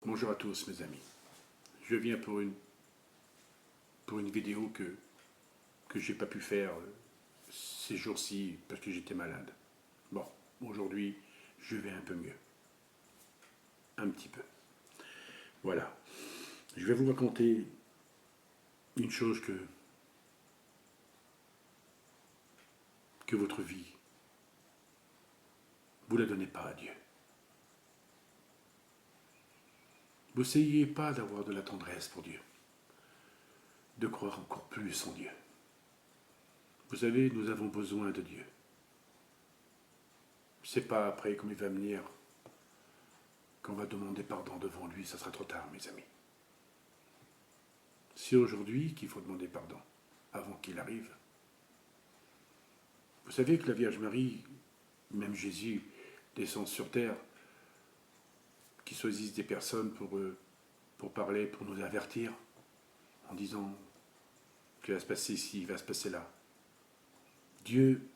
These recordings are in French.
Bonjour à tous mes amis. Je viens pour une vidéo que j'ai pas pu faire ces jours-ci parce que j'étais malade. Bon, aujourd'hui, je vais un peu mieux. Un petit peu. Voilà. Je vais vous raconter une chose que votre vie, vous ne la donnez pas à Dieu. Vous n'essayez pas d'avoir de la tendresse pour Dieu, de croire encore plus en Dieu. Vous savez, nous avons besoin de Dieu. C'est pas après, comme il va venir, qu'on va demander pardon devant lui, ça sera trop tard, mes amis. C'est aujourd'hui qu'il faut demander pardon, avant qu'il arrive. Vous savez que la Vierge Marie, même Jésus, descend sur terre, qui choisissent des personnes pour parler, pour nous avertir, en disant qu'il va se passer ici, il va se passer là. Dieu,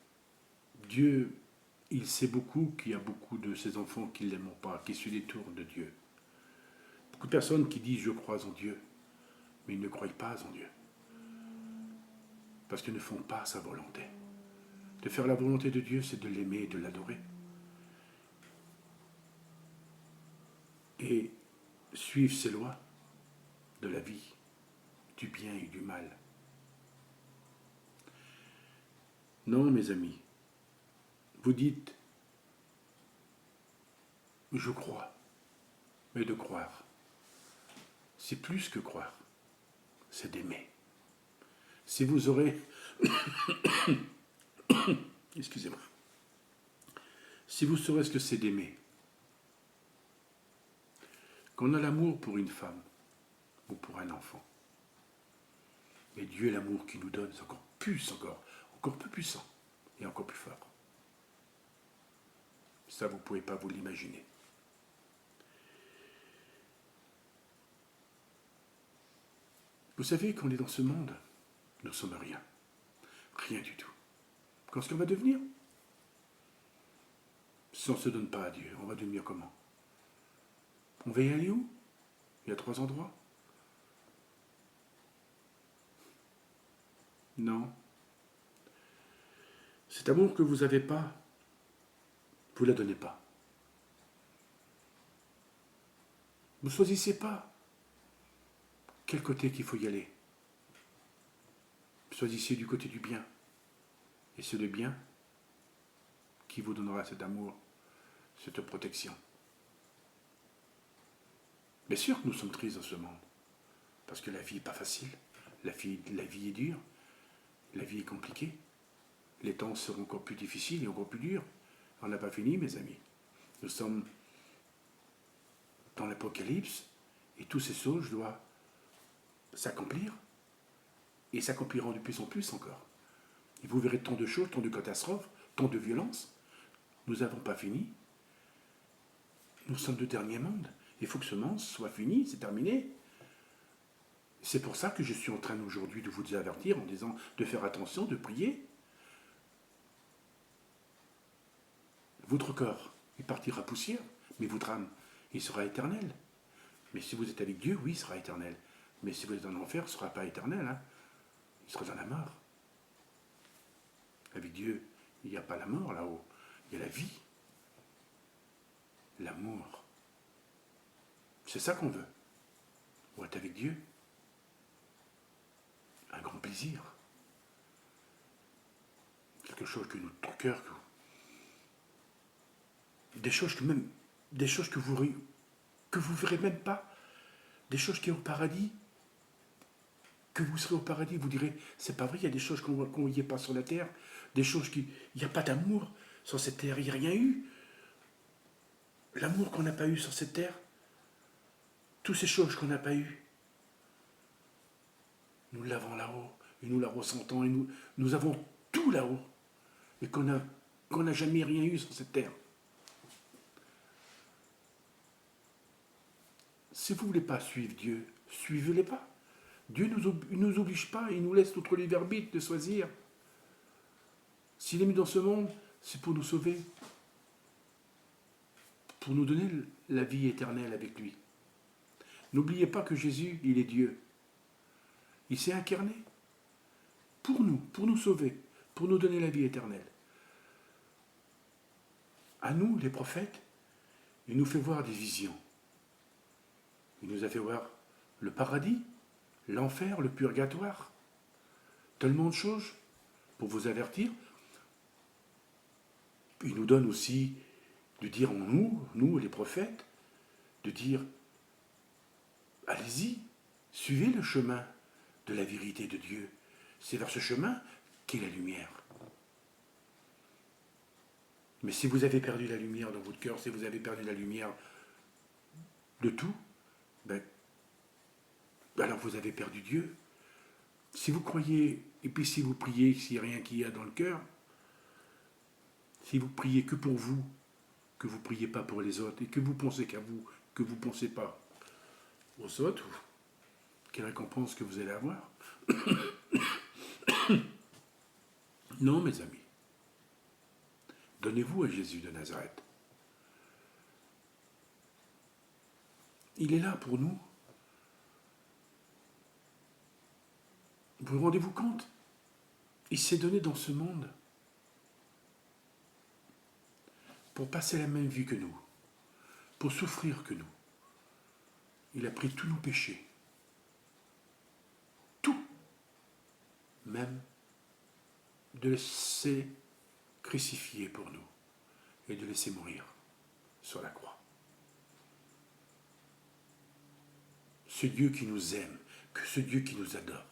il sait beaucoup qu'il y a beaucoup de ses enfants qui ne l'aiment pas, qui se détournent de Dieu. Beaucoup de personnes qui disent « je crois en Dieu », mais ils ne croient pas en Dieu. Parce qu'ils ne font pas sa volonté. De faire la volonté de Dieu, c'est de l'aimer et de l'adorer. Et suivre ses lois de la vie, du bien et du mal. Non, mes amis, vous dites « je crois », mais de croire, c'est plus que croire, c'est d'aimer. Si vous aurez, excusez-moi, si vous saurez ce que c'est d'aimer, qu'on a l'amour pour une femme ou pour un enfant, mais Dieu, l'amour qu'il nous donne, c'est encore plus, encore plus puissant et encore plus fort. Ça, vous ne pouvez pas vous l'imaginer. Vous savez qu'on est dans ce monde, nous ne sommes rien. Rien du tout. Quand ce qu'on va devenir, si on ne se donne pas à Dieu, on va devenir comment? On va y aller où? Il y a 3 endroits. Non. Cet amour que vous n'avez pas, vous ne la donnez pas. Vous ne choisissez pas quel côté qu'il faut y aller. Choisissez du côté du bien. Et c'est le bien qui vous donnera cet amour, cette protection. Bien sûr que nous sommes tristes dans ce monde, parce que la vie n'est pas facile, la vie est dure, la vie est compliquée, les temps seront encore plus difficiles et encore plus durs. On n'a pas fini, mes amis. Nous sommes dans l'Apocalypse, et toutes ces choses doivent s'accomplir, et s'accompliront de plus en plus encore. Et vous verrez tant de choses, tant de catastrophes, tant de violences. Nous n'avons pas fini. Nous sommes le dernier monde. Il faut que ce monde soit fini, c'est terminé. C'est pour ça que je suis en train aujourd'hui de vous avertir en disant de faire attention, de prier. Votre corps, il partira poussière, mais votre âme, il sera éternel. Mais si vous êtes avec Dieu, oui, il sera éternel. Mais si vous êtes en enfer, ce ne sera pas éternel. Hein. Il sera dans la mort. Avec Dieu, il n'y a pas la mort là-haut. Il y a la vie. L'amour. C'est ça qu'on veut. Ou être avec Dieu. Un grand plaisir. Quelque chose que notre cœur, des choses que vous verrez même pas, des choses qui sont au paradis, que vous serez au paradis, vous direz, c'est pas vrai, il y a des choses qu'on ne voyait pas sur la terre, des choses il n'y a pas d'amour sur cette terre, il n'y a rien eu. L'amour qu'on n'a pas eu sur cette terre, toutes ces choses qu'on n'a pas eues, nous l'avons là-haut, et nous la ressentons, et nous avons tout là-haut, et qu'on n'a jamais rien eu sur cette terre. Si vous ne voulez pas suivre Dieu, suivez-les pas. Dieu ne nous oblige pas, il nous laisse notre libre arbitre de choisir. S'il est mis dans ce monde, c'est pour nous sauver, pour nous donner la vie éternelle avec lui. N'oubliez pas que Jésus, il est Dieu. Il s'est incarné pour nous sauver, pour nous donner la vie éternelle. À nous, les prophètes, il nous fait voir des visions. Il nous a fait voir le paradis, l'enfer, le purgatoire. Tellement de choses pour vous avertir. Il nous donne aussi de dire en nous les prophètes, de dire allez-y, suivez le chemin de la vérité de Dieu. C'est vers ce chemin qu'est la lumière. Mais si vous avez perdu la lumière dans votre cœur, si vous avez perdu la lumière de tout, alors vous avez perdu Dieu. Si vous croyez, et puis si vous priez, s'il n'y a rien qu'il y a dans le cœur, si vous priez que pour vous, que vous ne priez pas pour les autres, et que vous pensez qu'à vous, que vous ne pensez pas aux autres, quelle récompense que vous allez avoir? Non, mes amis. Donnez-vous à Jésus de Nazareth. Il est là pour nous. Vous vous rendez-vous compte? Il s'est donné dans ce monde pour passer la même vie que nous, pour souffrir que nous. Il a pris tous nos péchés. Tout. Même de laisser crucifier pour nous et de laisser mourir sur la croix. Ce Dieu qui nous aime, que ce Dieu qui nous adore,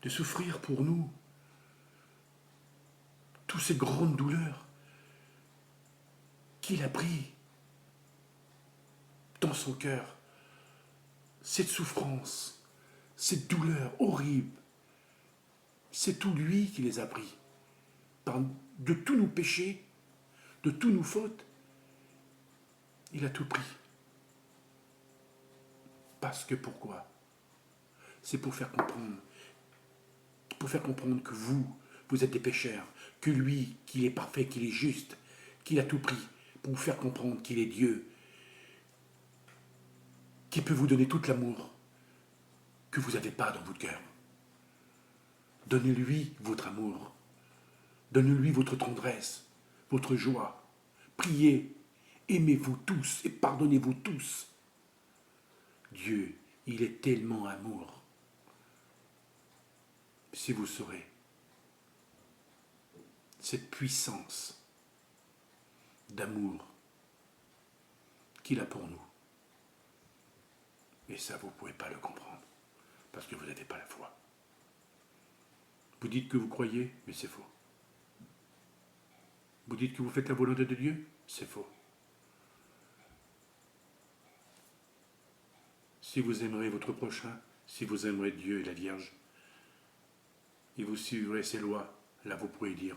de souffrir pour nous toutes ces grandes douleurs qu'il a pris dans son cœur, cette souffrance, cette douleur horrible, c'est tout lui qui les a pris. De tous nos péchés, de tous nos fautes, il a tout pris. Parce que pourquoi? C'est pour faire comprendre que vous êtes des pécheurs, que lui, qu'il est parfait, qu'il est juste, qu'il a tout pris, pour vous faire comprendre qu'il est Dieu, qui peut vous donner tout l'amour que vous n'avez pas dans votre cœur. Donnez-lui votre amour. Donnez-lui votre tendresse, votre joie. Priez, aimez-vous tous et pardonnez-vous tous. Dieu, il est tellement amour. Si vous saurez cette puissance d'amour qu'il a pour nous. Et ça, vous ne pouvez pas le comprendre, parce que vous n'avez pas la foi. Vous dites que vous croyez, mais c'est faux. Vous dites que vous faites la volonté de Dieu, c'est faux. Si vous aimerez votre prochain, si vous aimerez Dieu et la Vierge, et vous suivrez ses lois, là vous pourrez dire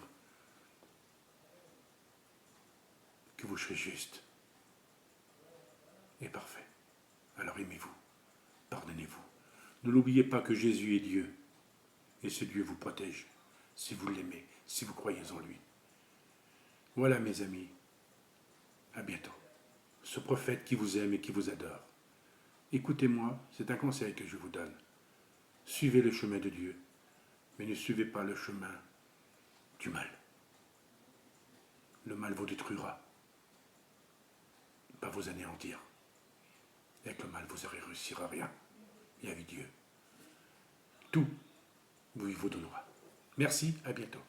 que vous serez juste et parfait. Alors aimez-vous, pardonnez-vous. Ne l'oubliez pas que Jésus est Dieu, et ce Dieu vous protège, si vous l'aimez, si vous croyez en lui. Voilà mes amis, à bientôt. Ce prophète qui vous aime et qui vous adore. Écoutez-moi, c'est un conseil que je vous donne. Suivez le chemin de Dieu, mais ne suivez pas le chemin du mal. Le mal vous détruira, pas vous anéantir. Et avec le mal, vous ne réussirez rien. Et avec Dieu, tout vous donnera. Merci, à bientôt.